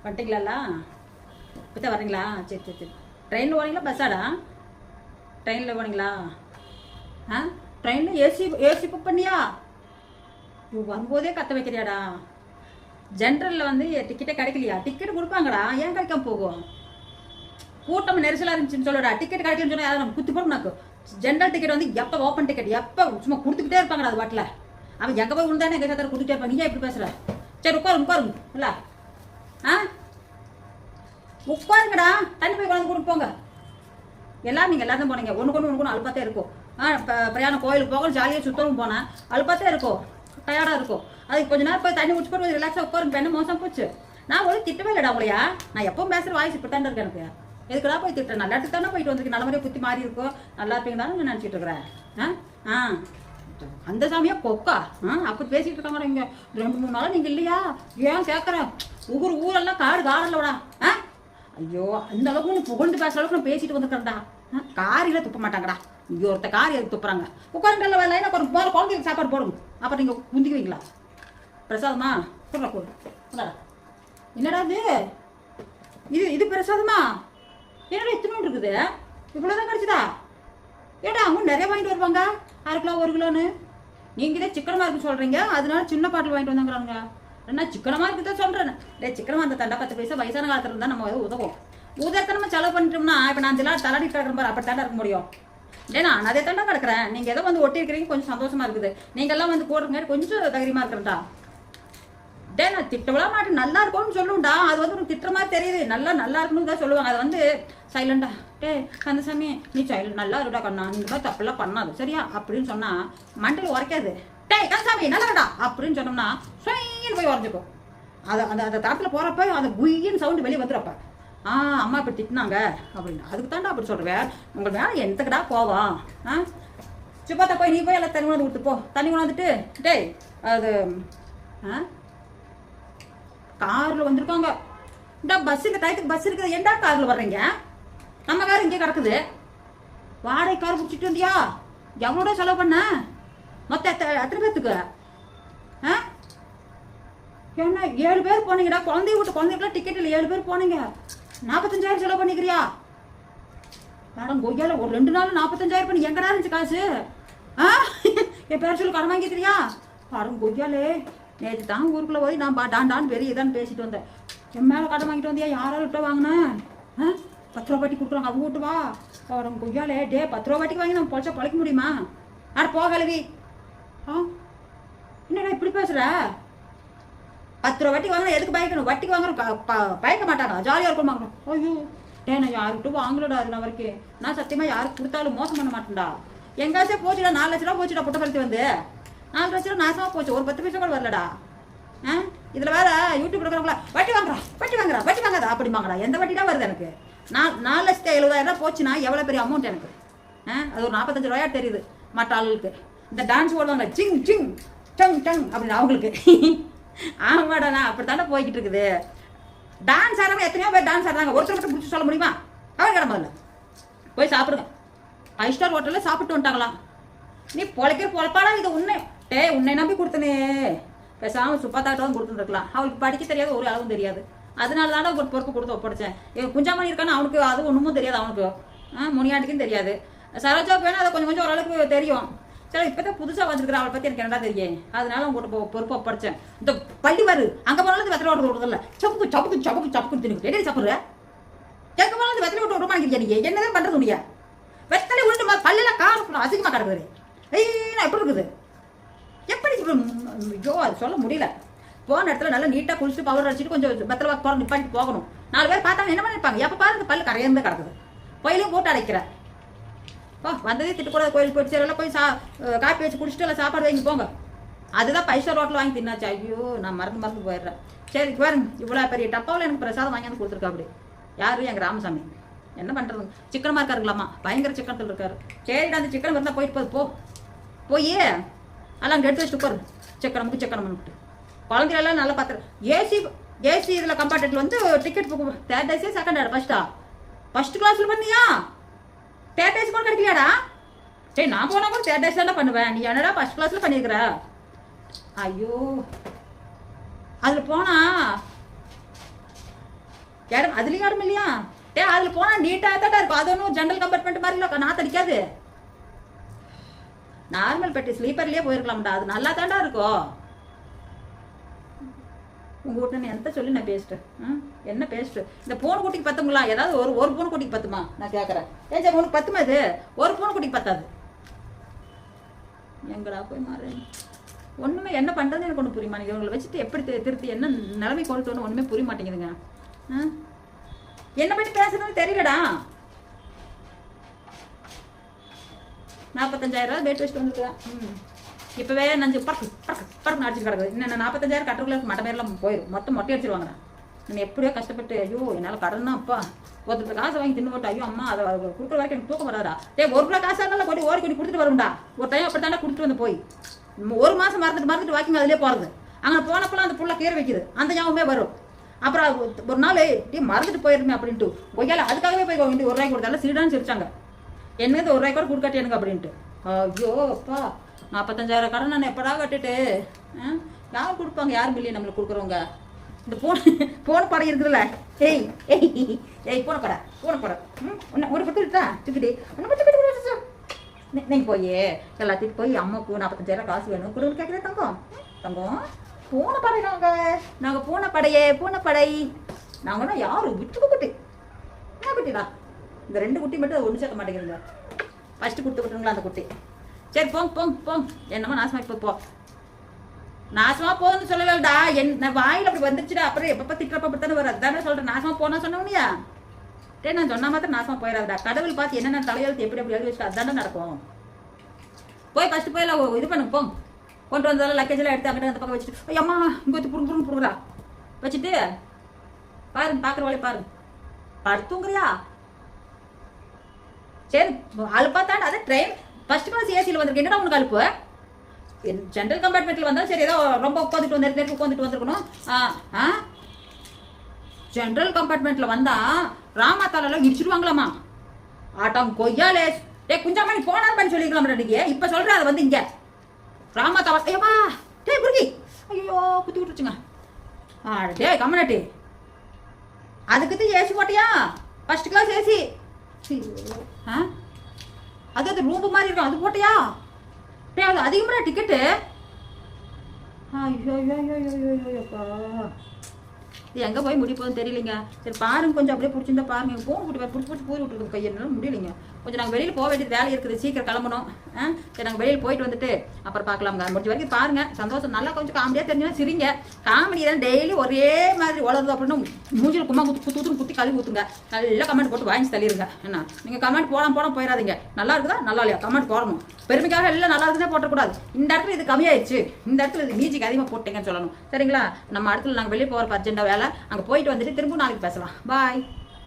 வந்துட்டீங்களா? இப்போ தான் வரீங்களா? சரி சரி சரி. ட்ரெயினில் போனீங்களா பஸ்ஸாடா? ட்ரெயினில் போனீங்களா? ஆ, ட்ரெயினில் ஏசி புக் பண்ணியா? வரும்போதே கத்த வைக்கிறியாடா? ஜென்ரலில் வந்து டிக்கெட்டே கிடைக்கலையா? டிக்கெட் கொடுப்பாங்கடா, ஏன் கிடைக்காம போகும்? கூட்டம் நெரிசலாக இருந்துச்சுன்னு சொல்லடா. டிக்கெட் கிடைக்கலன்னு சொன்னால் யாரும் குத்தி போடும் நாக்கு. ஜென்ரல் டிக்கெட் வந்து எப்போ ஓப்பன் டிக்கெட் எப்போ சும்மா கொடுத்துக்கிட்டே இருப்பாங்கடா அது பாட்டில். அவன் எங்கே போய் விழுந்தானே எங்கள் சாத்திர கொடுத்துட்டே இருப்பாங்க. நீ எப்படி பேசுகிற? சரி உட்காருங்க இல்லை? ஆ, உட்காருங்கடா. தண்ணி போய் குழந்தை கொடுத்து போங்க. நீங்கள் எல்லாரும் போனீங்க. ஒன்று அழுப்பாத்தே இருக்கும். பிரயாணம் கோயிலுக்கு போகணும், ஜாலியாக சுத்தவும் போனேன். அழுப்பாத்தே இருக்கும், டயர்டாக இருக்கும். அதுக்கு கொஞ்ச நேரம் போய் தண்ணி குடிச்சு போய் ரிலாக்ஸாக உட்காருங்க. என்ன மோசம் போச்சு? நான் ஒரு திட்டவே இல்லைடா உங்களையா. நான் எப்பவும் பேசுகிற வாய்ஸ் இப்படி தானே இருக்கேன். எனக்கு எதுக்குடா போய் திட்டேன்? நல்ல இடத்துக்கு தானே போயிட்டு வந்துருக்கு. நல்ல மாதிரியே குத்தி மாறி இருக்கும். நல்லா இருப்பீங்க தானே நான் நினச்சிட்டு இருக்கிறேன். ஆ, அந்த சாமியா கொக்கா அப்படி பேசிட்டு இருக்காங்க. இங்கே 2-3 நாளாக நீங்கள் இல்லையா? ஏன் சேர்க்குறேன்? ஊரெல்லாம் காடல்லோடா. ஐயோ, அந்த அளவுக்கு நீ புகழ்ந்து பேசுற அளவுக்கு நான் பேசிட்டு வந்துக்கிறேன்டா. காரியில் துப்ப மாட்டாங்கடா. இங்கே ஒருத்த காரி எதுக்கு துப்புறாங்க? உட்காருங்கல்ல வேலை ஒரு போகிற குழந்தைங்களுக்கு சாப்பாடு போடுங்க. அப்புறம் நீங்கள் குந்திக்குவீங்களா? பிரசாதமா? போடுறா. என்னடா இது பிரசாதமா? என்னடா இத்தனை இருக்குது? இவ்வளோதான் கிடைச்சதா? ஏடா அவங்க நிறைய வாங்கிட்டு வருவாங்க, 1/2 கிலோ 1 கிலோன்னு. நீங்கள் இதே சிக்கனமாக இருக்குன்னு சொல்கிறீங்க, அதனால சின்ன பாட்டில் வாங்கிட்டு வந்தாங்கிறாங்க. என்ன சிக்கனமாக இருக்குதான் சொல்கிறேன். சிக்கனமாக அந்த தண்டா 10 பைசா வயசான காலத்தில் இருந்தால் நம்ம உதவும். உதர்த்தனமாக செலவு பண்ணிட்டோம்னா இப்போ நான் தலாடி கிடக்கிற மாதிரி அப்படி தாண்டா இருக்க முடியும். நான் அதே தாண்டா கிடக்குறேன். நீங்கள் ஏதோ வந்து ஒட்டி இருக்கிறீங்க, கொஞ்சம் சந்தோஷமாக இருக்குது. நீங்கள்லாம் வந்து போடுறதுங்க கொஞ்சம் தைரியமாக இருக்கிறேன்டா. நான் திட்டவெல்லாம் மாட்டேன், நல்லா இருக்கும்னு சொல்லுவேன்டா. அது வந்து உனக்கு திட்டுற மாதிரி தெரியுது. நல்லா இருக்கணும்னு தான் சொல்லுவாங்க. அது வந்து சைலண்டா கந்தசாமி நீ நல்லா இருடா கண்ணா, இந்த மாதிரி தப்பெல்லாம் பண்ணாது சரியா அப்படின்னு சொன்னா மண்டல உரைக்காது. கந்தசாமி நல்லடா அப்படின்னு சொன்னோம்னா சொயின்னு போய் உரைஞ்சிக்கும். அந்த தரத்துல போறப்ப அந்த குயின்னு சவுண்டு வெளியே வந்துடுறப்ப அம்மா இப்படி திட்டினாங்க அப்படின்னு. அதுக்கு தாண்டா அப்படி சொல்றேன். உங்களுக்கு வேணா எந்தக்கடா கோவம்? சுப்பாத்தா போய் நீ போய் எல்லாம் தண்ணி கொண்டாந்து கொடுத்து போ. தண்ணி கொண்டாந்துட்டு அது காரில் வந்திருக்காங்க. இந்த பஸ் இந்த டயத்துக்கு பஸ் இருக்குது. ஏன்டா காரில் வர்றீங்க? நம்ம கார் இங்கே கிடக்குது. வாடகை கார் பிடிச்சிட்டு வந்தியா? எவ்வளோட செலவு பண்ண? மொத்தம் எத்தனை பேர்த்துக்கு? என்ன 7 பேர் போனீங்கடா? குழந்தைகளுக்குலாம் டிக்கெட் இல்லை. 7 பேர் போனீங்க, 45,000 செலவு பண்ணிக்கிறியா? மேடம் கொய்யால ஒரு 2 நாள் 45,000 பண்ணி எங்கடா இருந்துச்சு காசு? என் பேர் சொல்லி கடன் வாங்கிக்கிறியா? பாருங்க கொய்யாலே, நேற்று தான் ஊருக்குள்ள போய் நான் டாண்டான்னு பெரிய இதான்னு பேசிட்டு வந்தேன். என் மேலே கடன் வாங்கிட்டு வந்தியா? யாராலும் விட்ட வாங்கினேன்? 10 ரூபா வட்டி கொடுக்குறாங்க, அவங்க வீட்டு வா. பாருங்க கொய்யாலே, 10 ரூபா வட்டிக்கு வாங்கி நம்ம பொழைச்சா பொழைக்க முடியுமா? போகலவி. என்னடா இப்படி பேசுற? 10 ரூபா வட்டிக்கு வாங்கினா எதுக்கு பயக்கணும்? வட்டிக்கு வாங்குற பயக்க மாட்டாங்க, ஜாலியாக இருக்கும் வாங்கணும். ஐயோ நான் யாருக்கிட்டும் வாங்கலடா. அது நான் வரைக்கும் நான் சத்தியமாக யாருக்கு கொடுத்தாலும் மோசம் பண்ண மாட்டேன்டா. எங்காச்சும் போச்சுடா, 4 லட்ச ரூபா போச்சுடா. புட்டப்பருத்தி வந்து 4 லட்ச ரூபா நாசமாக போச்சு. ஒரு 10 பைசா கூட வரலடா. இதில் வேற யூடியூப் இருக்கிறவங்களா வட்டி வாங்குறா அப்படிம்பாங்கடா. எந்த வட்டி தான் வருது எனக்கு? 4,70,000 போச்சுன்னா எவ்வளோ பெரிய அமௌண்ட் எனக்கு? அது ஒரு 45 ரூபாயா தெரியுது மற்ற ஆளுகளுக்கு. இந்த டான்ஸ் போடுவாங்க சிங் சிங் டங் டங் அப்படின்னு அவங்களுக்கு. ஆமாடா, நான் அப்படி தானே போய்கிட்டு இருக்குது. டான்ஸ் ஆடுறவங்க எத்தனையோ பேர் டான்ஸ் ஆடுறாங்க. ஒருத்தர் மட்டும் பிடிச்சி சொல்ல முடியுமா? அவன் கிட முதல்ல போய் சாப்பிடுங்க. 5 ஸ்டார் ஹோட்டலில் சாப்பிட்டு வந்துட்டாங்களாம். நீ பொழைப்பாடா இது? உன்னை நம்பி கொடுத்தனே. பேசாமல் சுப்பாத்தாட்ட தான் கொடுத்துருக்கலாம். அவளுக்கு படிக்க தெரியாது, ஒரு அளவும் தெரியாது. அதனால தானே ஒரு பொறுப்பு கொடுத்து ஒப்படைச்சேன். குஞ்சாமணி இருக்கான்னு அவனுக்கு அது ஒன்றுமும் தெரியாது. அவனுக்கு முனியாண்டிக்கும் தெரியாது. சரோஜாவுக்கு வேணா அதை கொஞ்சம் ஓரளவுக்கு தெரியும். சரி, இப்போ தான் புதுசாக வந்திருக்கிற அவளை பற்றி எனக்கு என்னடா தெரியும். அதனால உங்கள்கிட்ட பொறுப்பு ஒப்படைச்சேன். இந்த பள்ளி வரு அங்கே போனாலும் வெத்தலை ஓட்டு விடுறதில்ல. சப்புக்கு தின்னு எப்படி சாப்பிட்ற? எங்கே போனாலும் வெத்தலை ஓட்டு விட மாட்டேங்கிறீங்க. நீங்கள் என்னதான் பண்ணுறது? முடியா வெத்தலை உண்டு பல்லில் காரம் அதிகமாக கிடக்குது. நான் எப்படி இருக்குது? எப்படி ஐயோ அது சொல்ல முடியல. போன இடத்துல நல்லா நீட்டாக குளிச்சுட்டு பவர் அடிச்சுட்டு கொஞ்சம் வெத்தலை வாக்கு போகிற நிப்பாட்டிட்டு போகணும். 4 பேர் பார்த்தாங்க என்ன பண்ணிருப்பாங்க? எப்போ பாருங்க பல்லு கரையாந்து கிடக்குது. கோயிலையும் போட்டு அடைக்கிறேன். வந்ததே திட்டுக்கூடாது. கோயிலுக்கு போயிட்டு சரி எல்லாம் போய் காப்பி வச்சு குடிச்சிட்டு எல்லாம் சாப்பாடு வாங்கி போங்க. அதுதான் 5 ஸ்டார் ஹோட்டல் வாங்கி தின்னாச்சு. ஐயோ நான் மறந்து போயிடுறேன். சரி பாருங்க, இவ்வளோ பெரிய டப்பாவில் எனக்கு பிரசாதம் வாங்கி வந்து கொடுத்துருக்கா. அப்படி யாரு? எங்கள் ராமசாமி. என்ன பண்ணுறது? சிக்கனமாக இருக்காருங்களாம்மா, பயங்கர சிக்கனத்தில் இருக்காரு. சரிடா, அந்த சிக்கனம் இருந்தால் போயிட்டு போய் எல்லாம் அங்கே எடுத்து வச்சுட்டு உட்காரு. சிக்கனம் பண்ணிட்டு குழந்தையெல்லாம் நல்லா பார்த்துரு. ஏசி இதில் கம்பார்ட்மெண்ட்டில் வந்து ticket book 3rd AC 2nd ஃபர்ஸ்டா? ஃபர்ஸ்ட் கிளாஸில் பண்ணியா? 3rd ஏசி கூட கிடைக்கலையாடா? சரி, நான் போனால் கூட 3rd ஏசி தானே பண்ணுவேன். நீ என்னடா ஃபர்ஸ்ட் கிளாஸில் பண்ணியிருக்கிற? ஐயோ அதில் போனா இடம் அதுலேயும் இடம் இல்லையா? அதில் போனால் நீட்டாக தான் இருக்கும். அது ஒன்றும் ஜென்ரல் கம்பார்ட்மெண்ட் மாதிரி இல்லை, நாற்று அடிக்காது. நார்மல் பெட்டி ஸ்லீப்பர்லேயே போயிருக்கலாம்டா, அது நல்லா தாண்டா இருக்கும். உங்கள் வீட்டில் எந்த சொல்லி நான் பேசிட்டு என்ன பேசிட்டு இந்த பூனை குட்டிக்கு பத்துங்களா? ஏதாவது ஒரு பூனை குட்டிக்கு பத்துமா நான் கேட்குறேன். ஏன் சார் உனக்கு பத்துமா? இது ஒரு பூனை குட்டிக்கு பத்தாது. எங்கடா போய் மாறு. ஒன்றுமே என்ன பண்ணுறதுன்னு எனக்கு ஒன்று புரிய மாட்டேங்குது. இவங்களை வச்சுட்டு எப்படி திருத்தி என்ன நிலைமை கொண்டு வரணும் ஒன்றுமே புரிய மாட்டேங்குதுங்க. என்ன பற்றி பேசுறதுன்னு தெரியலடா. 45,000 பேட் வச்சுட்டு வந்துருக்கேன். இப்போவே நஞ்சு பறக்கு அடிச்சு கிடக்குது. இன்னும் 45,000 கட்டுறதுக்குள்ள மட்ட பேர்லாம் போயிடும். மொத்தம் மொட்டை அடிச்சிருவாங்க. நான் எப்படியோ கஷ்டப்பட்டு ஐயோ என்னால் கடன்னா அப்பா ஒருத்தர் காசை வாங்கி தின்னு போட்டு ஐயோ அம்மா அதை கொடுக்குற வரைக்கும் எனக்கு தூக்கம் வராதா? ஒரு ரூபா காசாக இருந்தாலும் கொடி ஓடி கொடி கொடுத்துட்டு வரும்டா. ஒரு டைம் அப்படி தாண்டா கொடுத்துட்டு வந்து போய் 1 மாதம் மறந்துட்டு வாக்கிங் அதிலே போகிறது. அங்கே போனப்பெல்லாம் அந்த புள்ள கீரை வைக்குது, அந்த ஞாபகமே வரும். அப்புறம் ஒரு நாள் மறந்துட்டு போயிருமே அப்படின்ட்டு ஒய்யால அதுக்காகவே போய் வேண்டி 1 ரூபாய் கொடுத்தாலும் சிரிடான்னு சிரிச்சாங்க. என்ன 1 ரூபாய் கூட கொடுக்காட்டி எனக்கு அப்படின்ட்டு. ஐயோ அப்பா 45,000 கடன் நான் எப்படா கட்டுட்டு யார் கொடுப்பாங்க? யாரும் இல்லையே நம்மளுக்கு கொடுக்குறவங்க. இந்த போன படம் இருக்குதுல்ல, ஏய் போன படம் ஒரு பக்கம் இருக்கா சுக்கிட்டி நீங்கள் போய் எல்லாத்தையும் போய் அம்மாவுக்கு 45,000 காசு வேணும் கொடுன்னு கேட்குறேன். தங்கம் பூனை படை நாங்கள் பூனைப்படை நாங்கன்னா யாரு விட்டு குட்டி என்ன குட்டிடா? இந்த 2 குட்டி மட்டும் ஒன்று சேர்க்க மாட்டேங்கிறீங்க. ஃபஸ்ட்டு கொடுத்து விட்டுருங்களா அந்த குட்டி? சரி போங்க என்னமோ நாசமாக போ. நாசமாக போகுதுன்னு சொல்லலடா, என்ன வாயில் அப்படி வந்துருச்சுடா. அப்புறம் எப்போ திட்டுறப்ப அப்படித்தானே வரும். அதுதானே சொல்கிறேன். நாசமாக போனா சொன்னோம்னியா? நான் சொன்ன மாத்திரம் நாசமாக போயிடாதா. கடவுள் பார்த்து என்னென்ன தலையெழுத்து எப்படி எழுதி வச்சுட்டு அதுதானே நடக்கும். போய் ஃபஸ்ட்டு போய் எல்லாம் இது பண்ணு போங்க. கொண்டு வந்தாலும் லக்கேஜெல்லாம் எடுத்து அங்கிட்ட அந்த பக்கம் வச்சுட்டு அம்மா இங்கே வச்சு புடுங்குறா வச்சுட்டு பாருங்க பார்க்குற வழி பாருங்க. படுத்துங்கிறியா? சரி அழுப்பாத்தாண்டா. அதை ட்ரெயின் ஃபர்ஸ்ட் கிளாஸ் ஏசியில் வந்திருக்கு. என்னடா உனக்கு அழுப்பு? ஜென்ரல் கம்பார்ட்மெண்ட்டில் வந்தாலும் சரி ஏதோ ரொம்ப உட்காந்துட்டு வந்துருக்கணும். ஜென்ரல் கம்பார்ட்மெண்ட்டில் வந்தால் ராமாத்தாலெல்லாம் இடிச்சிடுவாங்களாமா. ஆட்டம் கொய்யாலே குஞ்சாமணி போனாலும் பண்ணி சொல்லிக்கலாம். இப்போ சொல்கிறேன் அதை வந்து இங்கே ராமாத்தாவா ஐயம்மா புரிக்கி ஐயோ குத்தி விட்டுருச்சுங்க. கம்மனாட்டி அதுக்கு ஏசி போட்டியா? ஃபர்ஸ்ட் கிளாஸ் ஏசி அது ரூம்பு மாதிரி இருக்கும், அது போட்டியா? அது அதிகமாக டிக்கெட்டு. ஐயோப்பா இது எங்கே போய் முடி போகுதுன்னு தெரியலைங்க. சரி பாருங்க கொஞ்சம் அப்படியே பிடிச்சிருந்தா பாருங்க. போன் கூட்டி பிடிச்சி பூரி விட்டுருக்கு கையெல்லாம் முடியலைங்க. கொஞ்சம் நாங்கள் வெளியில் போக வேண்டியது வேலை இருக்குது, சீக்கிரம் கிளம்பணும். சரி நாங்கள் வெளியில் போயிட்டு வந்துட்டு அப்புறம் பார்க்கலாம்ங்க. முடிஞ்ச வரைக்கும் பாருங்கள். சந்தோஷம் நல்லா கொஞ்சம் காமெடியாக தெரிஞ்சுன்னா சிரிங்க. காமெடி தான் டெய்லி ஒரே மாதிரி வளருது அப்படின்னு மூஞ்சில் கும்மா குத்தி கழுவி ஊற்றுங்க. நல்லா கமெண்ட் போட்டு வாங்கி தள்ளிடுங்க. என்ன நீங்கள் கமெண்ட் போடாமல் போயிடாதீங்க. நல்லா இருக்குதா நல்லா இல்லையா கமெண்ட் போடணும். பெருமைக்காக எல்லாம் நல்லா இருக்குதுன்னே போட்டக்கூடாது. இந்த இடத்துல இது கம்மியாயிடுச்சு, இந்த இடத்துல இது மியூசிக் அதிகமாக போட்டீங்கன்னு சொல்லணும். சரிங்களா? நம்ம இடத்துல நாங்கள் வெளியே போகிற அர்ஜென்ட்டாக வேலை. அங்கே போயிட்டு வந்துட்டு திரும்ப நாளைக்கு பேசலாம். பாய்.